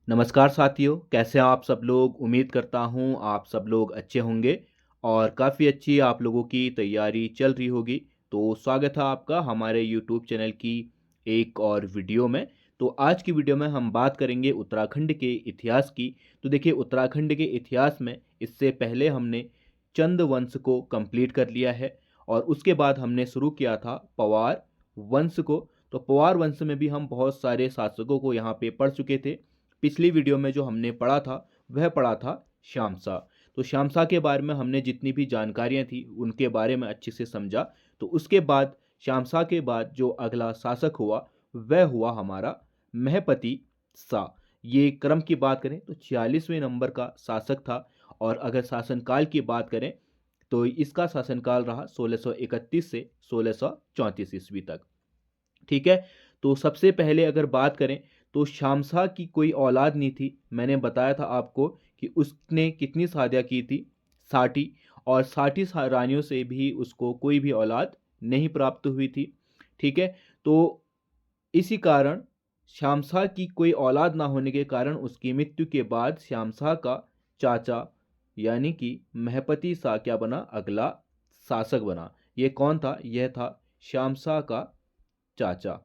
नमस्कार साथियों, कैसे हैं आप सब लोग। उम्मीद करता हूं आप सब लोग अच्छे होंगे और काफ़ी अच्छी आप लोगों की तैयारी चल रही होगी। तो स्वागत है आपका हमारे यूट्यूब चैनल की एक और वीडियो में। तो आज की वीडियो में हम बात करेंगे उत्तराखंड के इतिहास की। तो देखिए, उत्तराखंड के इतिहास में इससे पहले हमने चंद वंश को कंप्लीट कर लिया है और उसके बाद हमने शुरू किया था पवार वंश को। तो पवार वंश में भी हम बहुत सारे शासकों को यहाँ पे पढ़ चुके थे। पिछली वीडियो में जो हमने पढ़ा था वह पढ़ा था श्यामसा। तो श्यामसा के बारे में हमने जितनी भी जानकारियां थी उनके बारे में अच्छे से समझा। तो उसके बाद श्यामसा के बाद जो अगला शासक हुआ वह हुआ हमारा महपति सा। ये क्रम की बात करें तो 46वें नंबर का शासक था। और अगर शासनकाल की बात करें तो इसका शासनकाल रहा 1631 से 1634 ईस्वी तक। ठीक है। तो सबसे पहले अगर बात करें तो शामशाह की कोई औलाद नहीं थी। मैंने बताया था आपको कि उसने कितनी शादियां की थी, 60। और 60 रानियों से भी उसको कोई भी औलाद नहीं प्राप्त हुई थी। ठीक है। तो इसी कारण शामशाह की कोई औलाद ना होने के कारण उसकी मृत्यु के बाद शामशाह का चाचा यानी कि महपति शाह क्या बना, अगला शासक बना। ये कौन था? यह था शामशाह का चाचा।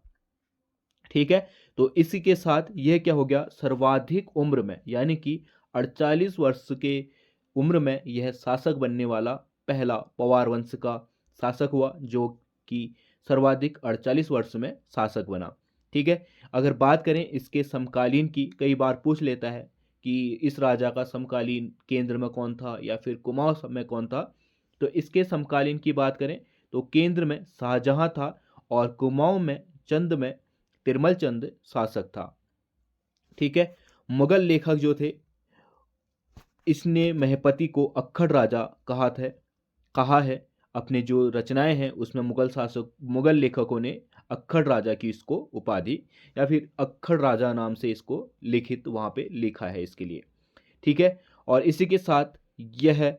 ठीक है। तो इसी के साथ यह क्या हो गया, सर्वाधिक उम्र में यानी कि 48 वर्ष के उम्र में यह शासक बनने वाला पहला पवार वंश का शासक हुआ, जो कि सर्वाधिक 48 वर्ष में शासक बना। ठीक है। अगर बात करें इसके समकालीन की, कई बार पूछ लेता है कि इस राजा का समकालीन केंद्र में कौन था या फिर कुमाऊं में कौन था। तो इसके समकालीन की बात करें तो केंद्र में शाहजहां था और कुमाऊं में चंद में तिरमल चंद शासक था। ठीक है। मुगल लेखक जो थे, इसने महपति को अक्खड़ राजा कहा है। अपने जो रचनाएं हैं उसमें मुगल लेखकों ने अक्खड़ राजा की इसको उपाधि या फिर अक्खड़ राजा नाम से इसको लिखित वहां पे लिखा है इसके लिए। ठीक है। और इसी के साथ यह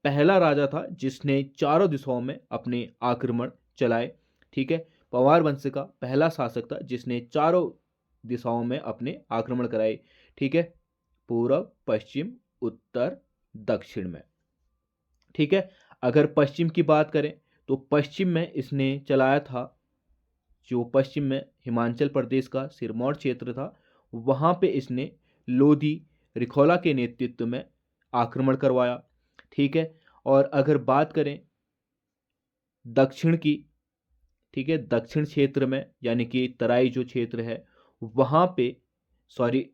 पहला राजा था जिसने चारों दिशाओं में अपने आक्रमण चलाए। ठीक है। पवार वंश का पहला शासक था जिसने चारों दिशाओं में अपने आक्रमण कराए। ठीक है। पूर्व, पश्चिम, उत्तर, दक्षिण में। ठीक है। अगर पश्चिम की बात करें तो पश्चिम में इसने चलाया था, जो पश्चिम में हिमाचल प्रदेश का सिरमौर क्षेत्र था, वहां पे इसने लोधी रिखोला के नेतृत्व में आक्रमण करवाया। ठीक है। और अगर बात करें दक्षिण की, ठीक है, दक्षिण क्षेत्र में यानी कि तराई जो क्षेत्र है वहां पे, सॉरी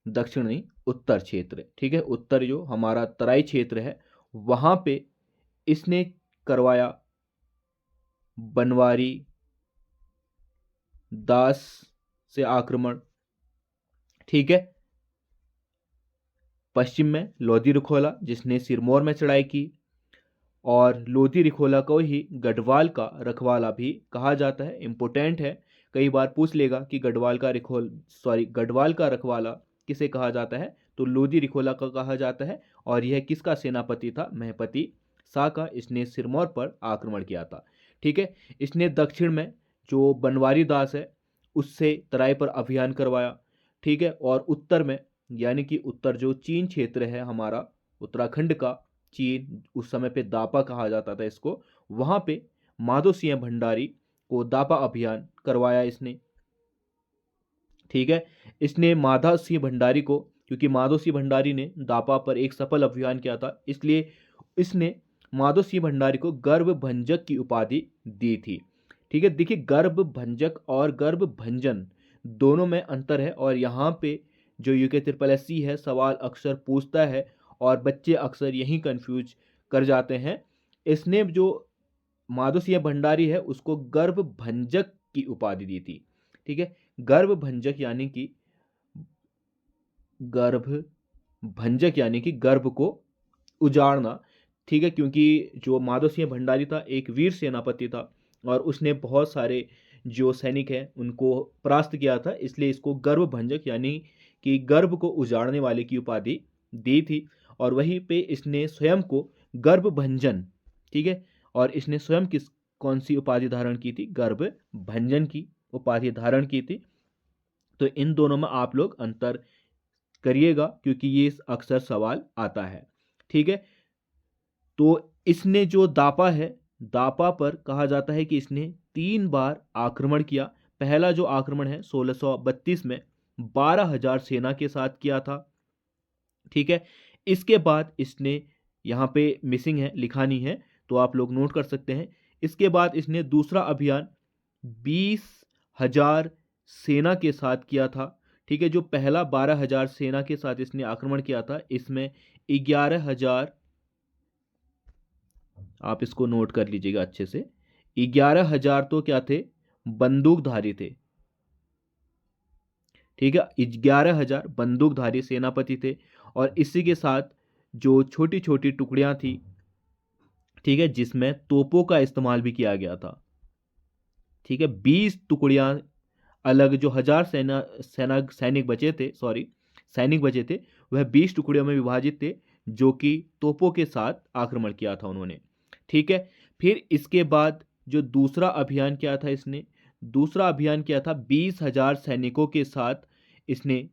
दक्षिण नहीं, उत्तर क्षेत्र। ठीक है। उत्तर जो हमारा तराई क्षेत्र है वहां पे इसने करवाया बनवारी दास से आक्रमण। ठीक है। पश्चिम में लोधी रिखोला जिसने सिरमौर में चढ़ाई की, और लोधी रिखोला को ही गढ़वाल का रखवाला भी कहा जाता है। इंपोर्टेंट है, कई बार पूछ लेगा कि गढ़वाल का रखवाला किसे कहा जाता है, तो लोधी रिखोला का कहा जाता है। और यह किसका सेनापति था? महपति शाह का। इसने सिरमौर पर आक्रमण किया था। ठीक है। इसने दक्षिण में जो बनवारी दास है उससे तराई पर अभियान करवाया। ठीक है। और उत्तर में यानी कि उत्तर जो चीन क्षेत्र है हमारा, उत्तराखंड का चीन, उस समय पे दापा कहा जाता था इसको, वहां पे माधो सिंह भंडारी को दापा अभियान करवाया इसने। ठीक है। इसने माधव सिंह भंडारी को, क्योंकि माधो सिंह भंडारी ने दापा पर एक सफल अभियान किया था, इसलिए इसने माधो सिंह भंडारी को गर्भ भंजक की उपाधि दी थी। ठीक है। देखिए, गर्भ भंजक और गर्भ भंजन दोनों में अंतर है, और यहाँ पे जो यूके ट्रिपल एस सी है सवाल अक्सर पूछता है और बच्चे अक्सर यही कंफ्यूज कर जाते हैं। इसने जो माधो सिंह भंडारी है उसको गर्भ भंजक की उपाधि दी थी। ठीक है। गर्भ भंजक यानी कि गर्भ भंजक यानी कि गर्भ को उजाड़ना। ठीक है। क्योंकि जो माधव सिंह भंडारी था एक वीर सेनापति था और उसने बहुत सारे जो सैनिक हैं उनको परास्त किया था, इसलिए इसको गर्भ भंजक यानी कि गर्भ को उजाड़ने वाले की उपाधि दी थी। और वहीं पे इसने स्वयं को गर्भ भंजन, ठीक है, और इसने स्वयं किस कौन सी उपाधि धारण की थी? गर्भ भंजन की उपाधि धारण की थी। तो इन दोनों में आप लोग अंतर करिएगा, क्योंकि ये अक्सर सवाल आता है। ठीक है, तो इसने जो दापा है, दापा पर कहा जाता है कि इसने 3 बार आक्रमण किया। पहला जो आक्रमण है 1632 में 12,000 सेना के साथ किया था। ठीक है, इसके बाद इसने, यहाँ पे मिसिंग है, लिखा नहीं है तो आप लोग नोट कर सकते हैं। इसके बाद इसने दूसरा अभियान 20,000 सेना के साथ किया था। ठीक है, जो पहला 12,000 सेना के साथ इसने आक्रमण किया था, इसमें 11,000, आप इसको नोट कर लीजिएगा अच्छे से, 11,000 तो क्या थे, बंदूकधारी थे। ठीक है, 11,000 बंदूकधारी सेनापति थे, और इसी के साथ जो छोटी छोटी टुकड़ियां थी, ठीक है, जिसमें तोपों का इस्तेमाल भी किया गया था। ठीक है, 20 टुकड़ियां अलग, जो 1,000 सैनिक बचे थे, वह 20 टुकड़ियों में विभाजित थे, जो कि तोपों के साथ आक्रमण किया था उन्होंने। ठीक है, फिर इसके बाद जो दूसरा अभियान किया था इसने, दूसरा अभियान किया था 20,000 सैनिकों के साथ इसने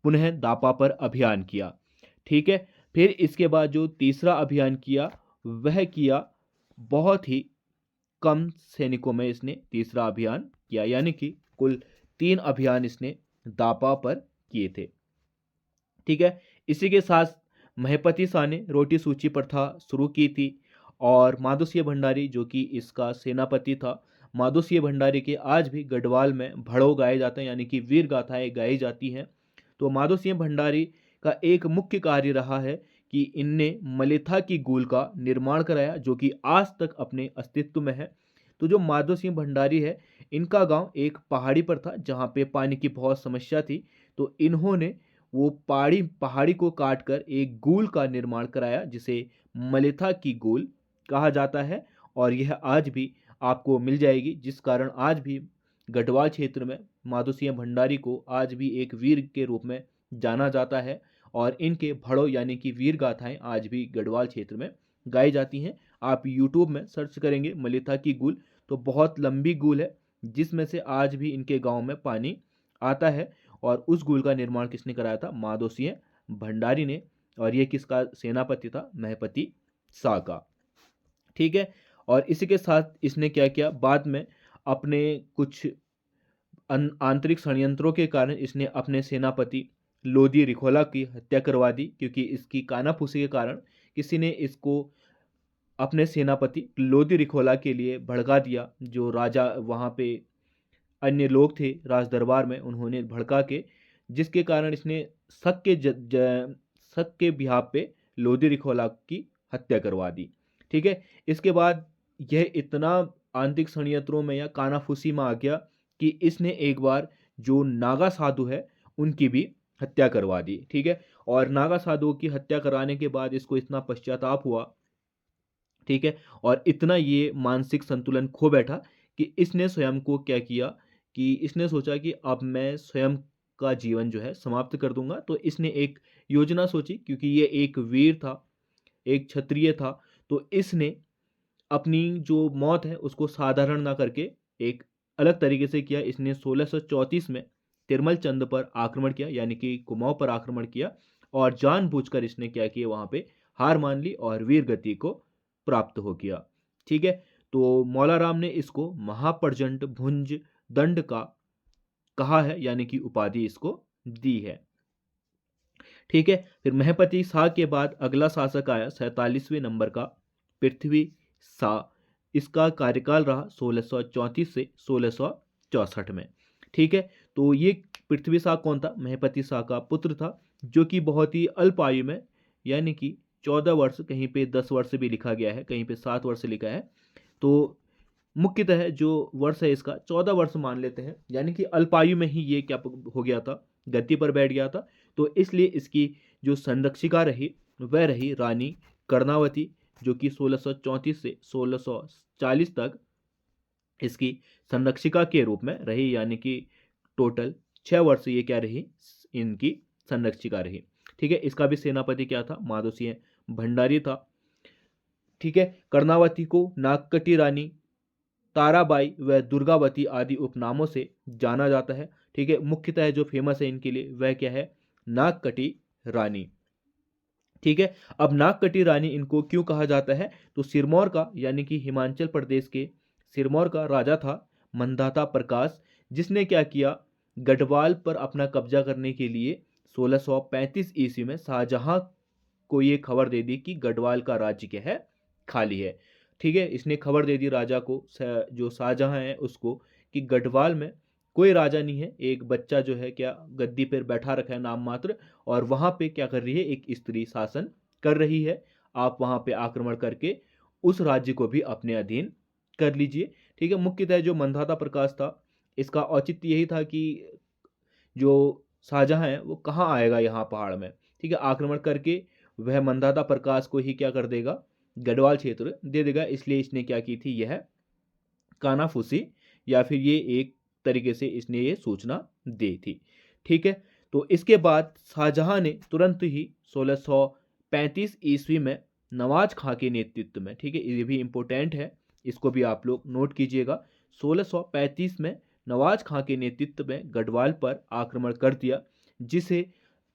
पुनः दापा पर अभियान किया। ठीक है, फिर इसके बाद जो तीसरा अभियान किया, वह किया बहुत ही कम सैनिकों में इसने तीसरा अभियान किया, यानी कि कुल 3 अभियान इसने दापा पर किए थे। ठीक है, इसी के साथ महपति शाह ने रोटी सूची प्रथा शुरू की थी, और माधोसिंह भंडारी जो कि इसका सेनापति था, माधोसिंह भंडारी के आज भी गढ़वाल में भड़ो गाए जाते हैं, यानी कि वीर गाथाएं गाई जाती हैं। तो माधोसिंह भंडारी का एक मुख्य कार्य रहा है कि इनने मलेथा की गूल का निर्माण कराया, जो कि आज तक अपने अस्तित्व में है। तो जो माधो सिंह भंडारी है, इनका गांव एक पहाड़ी पर था जहां पे पानी की बहुत समस्या थी। तो इन्होंने वो पहाड़ी को काटकर एक गूल का निर्माण कराया, जिसे मलेथा की गूल कहा जाता है, और यह आज भी आपको मिल जाएगी, जिस कारण आज भी गढ़वाल क्षेत्र में माधो सिंह भंडारी को आज भी एक वीर के रूप में जाना जाता है, और इनके भड़ो यानी कि वीर गाथाएं आज भी गढ़वाल क्षेत्र में गाई जाती हैं। आप यूट्यूब में सर्च करेंगे मलेथा की गूल, तो बहुत लंबी गूल है, जिसमें से आज भी इनके गांव में पानी आता है, और उस गूल का निर्माण किसने कराया था, माधो सिंह भंडारी ने, और ये किसका सेनापति था, महपति शाह का। ठीक है, और इसी के साथ इसने क्या किया, बाद में अपने कुछ आंतरिक षड्यंत्रों के कारण इसने अपने सेनापति लोधी रिखोला की हत्या करवा दी, क्योंकि इसकी कानाफूसी के कारण किसी ने इसको अपने सेनापति लोधी रिखोला के लिए भड़का दिया। जो राजा वहाँ पे अन्य लोग थे राज दरबार में, उन्होंने भड़का के, जिसके कारण इसने शक के बिहाफ पे लोधी रिखोला की हत्या करवा दी। ठीक है, इसके बाद यह इतना आंतरिक षड्यंत्रों में या कानाफूसी में आ गया कि इसने एक बार जो नागा साधु है उनकी भी हत्या करवा दी। ठीक है, और नागा साधु की हत्या कराने के बाद इसको इतना पश्चाताप हुआ, ठीक है, और इतना ये मानसिक संतुलन खो बैठा कि इसने स्वयं को क्या किया, कि इसने सोचा कि अब मैं स्वयं का जीवन जो है समाप्त कर दूंगा। तो इसने एक योजना सोची, क्योंकि ये एक वीर था, एक क्षत्रिय था, तो इसने अपनी जो मौत है उसको साधारण ना करके एक अलग तरीके से किया। इसने 1634 में तिरमल चंद पर आक्रमण किया, यानी कि कुमाऊं पर आक्रमण किया, और जानबूझकर इसने क्या किया, वहां पे हार मान ली और वीर गति को प्राप्त हो गया। ठीक है, तो मौला राम ने इसको महाप्रचंड भुंज दंड का कहा है, यानी कि उपाधि इसको दी है। ठीक है, फिर महपति शाह के बाद अगला शासक आया 47वें नंबर का पृथ्वी शाह। इसका कार्यकाल रहा 1634 से 1664 में। ठीक है, तो ये पृथ्वी शाह कौन था, महपति शाह का पुत्र था, जो कि बहुत ही अल्प आयु में, यानी कि 14 वर्ष, कहीं पे 10 वर्ष भी लिखा गया है, कहीं पे 7 वर्ष लिखा है, तो मुख्यतः जो वर्ष है इसका 14 वर्ष मान लेते हैं, यानी कि अल्पायु में ही ये क्या हो गया था, गद्दी पर बैठ गया था। तो इसलिए इसकी जो संरक्षिका रही वह रही रानी कर्णावती, जो कि 1634 से 1640 तक इसकी संरक्षिका के रूप में रही, यानी कि टोटल 6 वर्ष ये क्या रही, इनकी संरक्षिका रही। ठीक है, इसका भी सेनापति क्या था, माधो सिंह भंडारी था। ठीक है, कर्णावती को नागकटी रानी, ताराबाई व दुर्गावती आदि उपनामों से जाना जाता है। ठीक है, मुख्यतः जो फेमस है इनके लिए वह क्या है, नागकटी रानी। ठीक है, अब नागकटी रानी इनको क्यों कहा जाता है, तो सिरमौर का यानी कि हिमाचल प्रदेश के सिरमौर का राजा था मंदाता प्रकाश, जिसने क्या किया, गढ़वाल पर अपना कब्जा करने के लिए 1635 ईस्वी में शाहजहां को ये खबर दे दी कि गढ़वाल का राज्य क्या है, खाली है। ठीक है, इसने खबर दे दी राजा को, जो शाहजहां है उसको, कि गढ़वाल में कोई राजा नहीं है, एक बच्चा जो है क्या गद्दी पर बैठा रखा है नाम मात्र, और वहां पे क्या कर रही है, एक स्त्री शासन कर रही है। आप वहां पे आक्रमण करके उस राज्य को भी अपने अधीन कर लीजिए। ठीक है, मुख्यतः जो मंधाता प्रकाश था, इसका औचित्य यही था कि जो शाहजहां है वो कहाँ आएगा यहाँ पहाड़ में, ठीक है, आक्रमण करके वह मंदाता प्रकाश को ही क्या कर देगा, गढ़वाल क्षेत्र दे देगा। इसलिए इसने क्या की थी, यह कानाफूसी, या फिर ये एक तरीके से इसने ये सूचना दी थी। ठीक है, तो इसके बाद शाहजहां ने तुरंत ही 1635 ईस्वी में नवाज खां के नेतृत्व में, ठीक है, ये भी इंपॉर्टेंट है, इसको भी आप लोग नोट कीजिएगा, 1635 में नवाज खां के नेतृत्व में गढ़वाल पर आक्रमण कर दिया, जिसे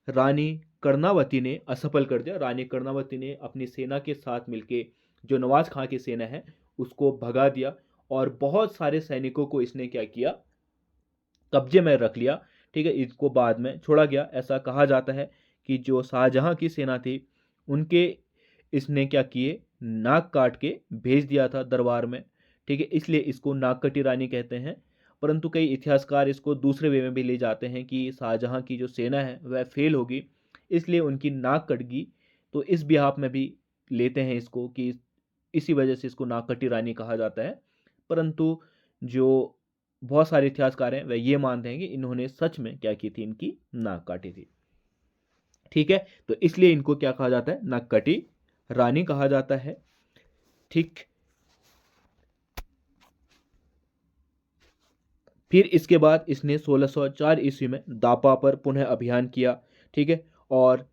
रानी कर्णावती ने असफल कर दिया। रानी कर्णावती ने अपनी सेना के साथ मिलकर जो नवाज खां की सेना है उसको भगा दिया, और बहुत सारे सैनिकों को इसने क्या किया, कब्जे में रख लिया। ठीक है, इसको बाद में छोड़ा गया। ऐसा कहा जाता है कि जो शाहजहां की सेना थी उनके इसने क्या किए, नाक काट के भेज दिया था दरबार में। ठीक है, इसलिए इसको नागकटी रानी कहते हैं। परंतु कई इतिहासकार इसको दूसरे वे में भी ले जाते हैं कि शाहजहां की जो सेना है वह फेल होगी, इसलिए उनकी नाक कट गई। तो इस बिहाफ में भी लेते हैं इसको कि इसी वजह से इसको नागकटी रानी कहा जाता है। परंतु जो बहुत सारे इतिहासकार हैं वह ये मानते हैं कि इन्होंने सच में क्या की थी, इनकी नाक काटी थी। ठीक है, तो इसलिए इनको क्या कहा जाता है, नागकटी रानी कहा जाता है। ठीक, फिर इसके बाद इसने 1604 ईस्वी में दापा पर पुनः अभियान किया। ठीक है, और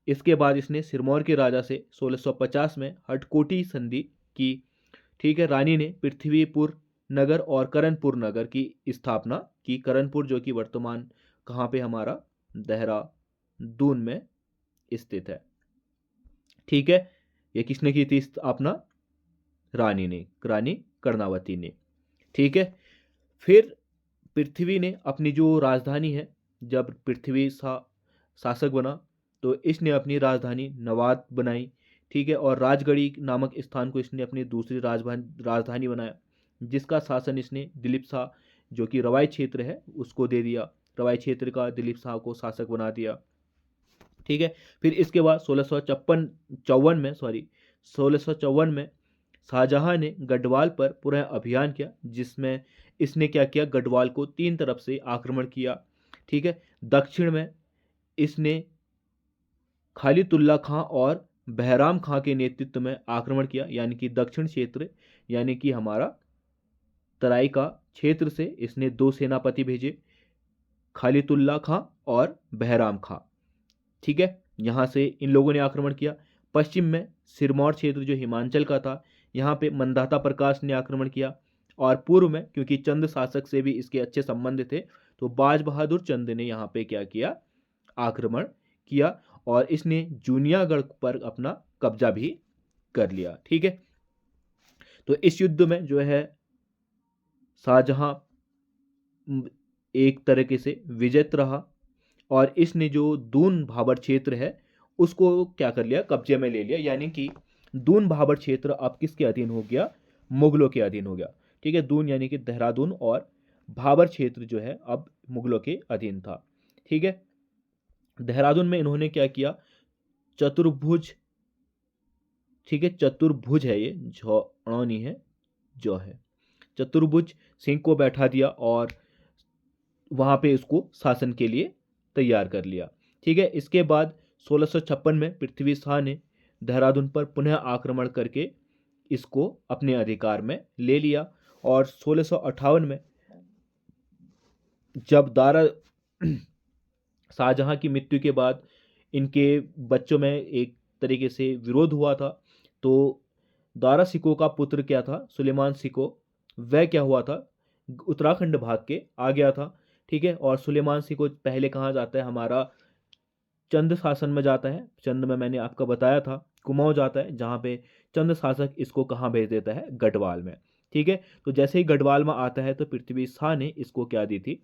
इसके बाद इसने सिरमौर के राजा से 1650 में हटकोटी संधि की। ठीक है, रानी ने पृथ्वीपुर नगर और करणपुर नगर की स्थापना की। करणपुर जो कि वर्तमान कहाँ पे हमारा देहरादून में स्थित है। ठीक है, ये किसने की थी स्थापना, रानी ने, रानी कर्णावती ने। ठीक है, फिर पृथ्वी ने अपनी जो राजधानी है, जब पृथ्वी शासक बना तो इसने अपनी राजधानी नवाद बनाई। ठीक है, और राजगढ़ी नामक स्थान को इसने अपनी दूसरी राजधानी बनाया, जिसका शासन इसने दिलीप शाह जो कि रवाई क्षेत्र है उसको दे दिया। रवाई क्षेत्र का दिलीप शाह को शासक बना दिया। ठीक है, फिर इसके बाद 1654 में शाहजहां ने गढ़वाल पर पूरा अभियान किया, जिसमें इसने क्या किया, गढ़वाल को 3 तरफ से आक्रमण किया। ठीक है, दक्षिण में इसने खालिदुल्ला खां और बहराम खां के नेतृत्व में आक्रमण किया, यानी कि दक्षिण क्षेत्र यानी कि हमारा तराई का क्षेत्र से इसने 2 सेनापति भेजे, खालिदुल्ला खां और बहराम खां। ठीक है, यहां से इन लोगों ने आक्रमण किया। पश्चिम में सिरमौर क्षेत्र जो हिमाचल का था, यहाँ पे मंदाता प्रकाश ने आक्रमण किया। और पूर्व में क्योंकि चंद शासक से भी इसके अच्छे संबंध थे, तो बाज बहादुर चंद ने यहाँ पे क्या किया, आक्रमण किया, और इसने जूनियागढ़ पर अपना कब्जा भी कर लिया। ठीक है, तो इस युद्ध में जो है शाहजहां एक तरीके से विजेत रहा, और इसने जो दून भाबर क्षेत्र है उसको क्या कर लिया, कब्जे में ले लिया। यानी कि दून भाबर क्षेत्र अब किसके अधीन हो गया, मुगलों के अधीन हो गया। ठीक है, दून यानी कि देहरादून, और भाबर क्षेत्र जो है अब मुगलों के अधीन था। ठीक है, देहरादून में इन्होंने क्या किया, चतुर्भुज, ठीक है, चतुर्भुज है ये, जो नहीं है, जो है चतुर्भुज सिंह को बैठा दिया और वहां पे इसको शासन के लिए तैयार कर लिया। ठीक है, इसके बाद 1656 में पृथ्वी शाह ने देहरादून पर पुनः आक्रमण करके इसको अपने अधिकार में ले लिया। और 1658 में जब शाहजहां की मृत्यु के बाद इनके बच्चों में एक तरीके से विरोध हुआ था, तो दारा सिको का पुत्र क्या था, सुलेमान सिको, वह क्या हुआ था, उत्तराखंड भाग के आ गया था। ठीक है। और सुलेमान सिको पहले कहाँ जाता है, हमारा चंद शासन में जाता है। चंद में मैंने आपको बताया था कुमाऊं जाता है, जहाँ पे चंद शासक इसको कहाँ भेज देता है, गढ़वाल में। ठीक है। तो जैसे ही गढ़वाल में आता है तो पृथ्वी शाह ने इसको क्या दी थी,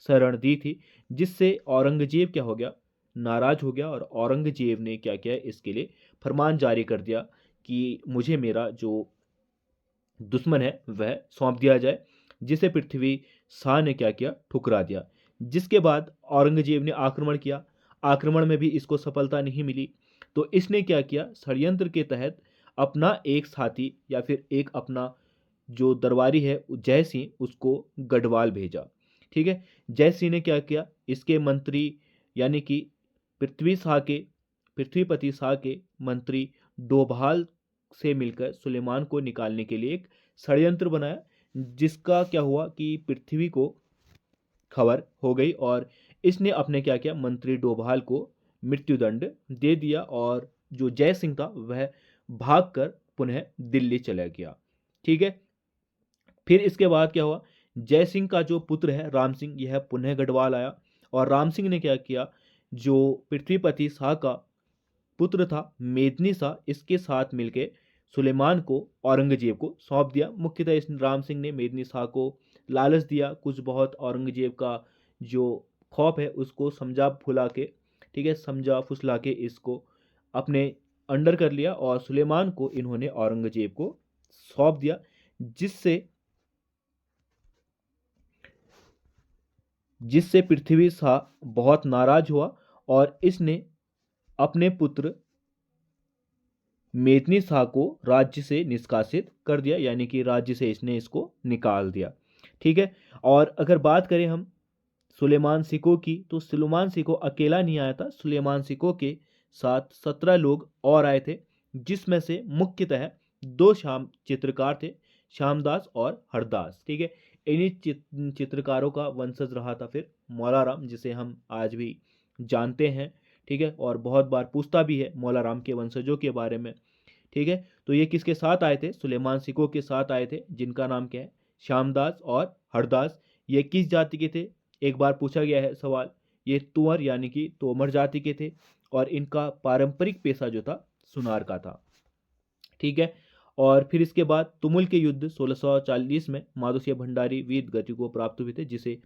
शरण दी थी, जिससे औरंगजेब क्या हो गया, नाराज हो गया। और औरंगजेब ने क्या किया, इसके लिए फरमान जारी कर दिया कि मुझे मेरा जो दुश्मन है वह सौंप दिया जाए, जिसे पृथ्वी शाह ने क्या किया, ठुकरा दिया। जिसके बाद औरंगजेब ने आक्रमण किया। आक्रमण में भी इसको सफलता नहीं मिली, तो इसने क्या किया, षड्यंत्र के तहत अपना एक साथी या फिर एक अपना जो दरबारी है जय सिंह, उसको गढ़वाल भेजा। ठीक है। जय सिंह ने क्या किया, इसके मंत्री यानी कि पृथ्वी शाह के पृथ्वीपति शाह के मंत्री डोभाल से मिलकर सुलेमान को निकालने के लिए एक षड्यंत्र बनाया, जिसका क्या हुआ कि पृथ्वी को खबर हो गई और इसने अपने क्या किया, मंत्री डोभाल को मृत्युदंड दे दिया। और जो जय सिंह था वह भागकर पुनः दिल्ली चला गया। ठीक है। फिर इसके बाद क्या हुआ, जय सिंह का जो पुत्र है राम सिंह, यह पुनः गढ़वाल आया। और राम सिंह ने क्या किया, जो पृथ्वीपति शाह का पुत्र था मेदनी शाह, इसके साथ मिलकर सुलेमान को औरंगजेब को सौंप दिया। मुख्यतः इस राम सिंह ने मेदनी शाह को लालच दिया कुछ बहुत, औरंगजेब का जो खौफ है उसको समझा फुला के, ठीक है, समझा फुसला के इसको अपने अंडर कर लिया और सुलेमान को इन्होंने औरंगजेब को सौंप दिया, जिससे जिससे पृथ्वी शाह बहुत नाराज हुआ और इसने अपने पुत्र मेदनी शाह को राज्य से निष्कासित कर दिया, यानी कि राज्य से इसने इसको निकाल दिया। ठीक है। और अगर बात करें हम सुलेमान सिको की, तो सुलेमान सिको अकेला नहीं आया था, सुलेमान सिको के साथ 17 लोग और आए थे, जिसमें से मुख्यतः 2 शाम चित्रकार थे, श्यामदास और हरदास। ठीक है। इन्हीं चित्रकारों का वंशज रहा था फिर मौला राम, जिसे हम आज भी जानते हैं। ठीक है। और बहुत बार पूछता भी है मौला राम के वंशजों के बारे में। ठीक है। तो ये किसके साथ आए थे, सुलेमान सिको के साथ आए थे, जिनका नाम क्या है, श्यामदास और हरदास। ये किस जाति के थे, एक बार पूछा गया है सवाल। ये तुअर यानी कि तोमर जाति के थे और इनका पारंपरिक पेशा जो था सुनार का था। ठीक है। और फिर इसके बाद तुमुल के युद्ध 1640 में माधोसिया भंडारी वीर गति को प्राप्त हुए थे, जिसे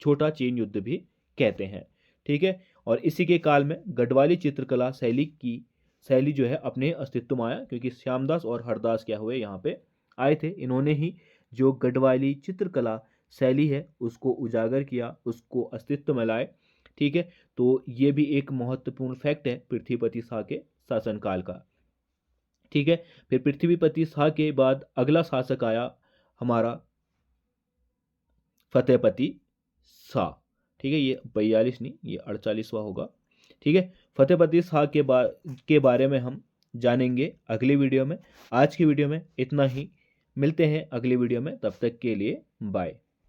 छोटा चीन युद्ध भी कहते हैं। ठीक है। और इसी के काल में गढ़वाली चित्रकला शैली जो है अपने अस्तित्व में आया, क्योंकि श्यामदास और हरदास क्या हुए, यहाँ पे आए थे। इन्होंने ही जो गढ़वाली चित्रकला शैली है उसको उजागर किया, उसको अस्तित्व में लाए। ठीक है। तो ये भी एक महत्वपूर्ण फैक्ट है पृथ्वीपति शाह के शासनकाल का। ठीक है। फिर पृथ्वीपति शाह के बाद अगला शासक आया हमारा फतेहपति शाह। ठीक है। ये 42 नहीं, ये 48वां होगा। ठीक है। फतेहपति शाह के बारे में हम जानेंगे अगली वीडियो में। आज की वीडियो में इतना ही, मिलते हैं अगली वीडियो में, तब तक के लिए बाय।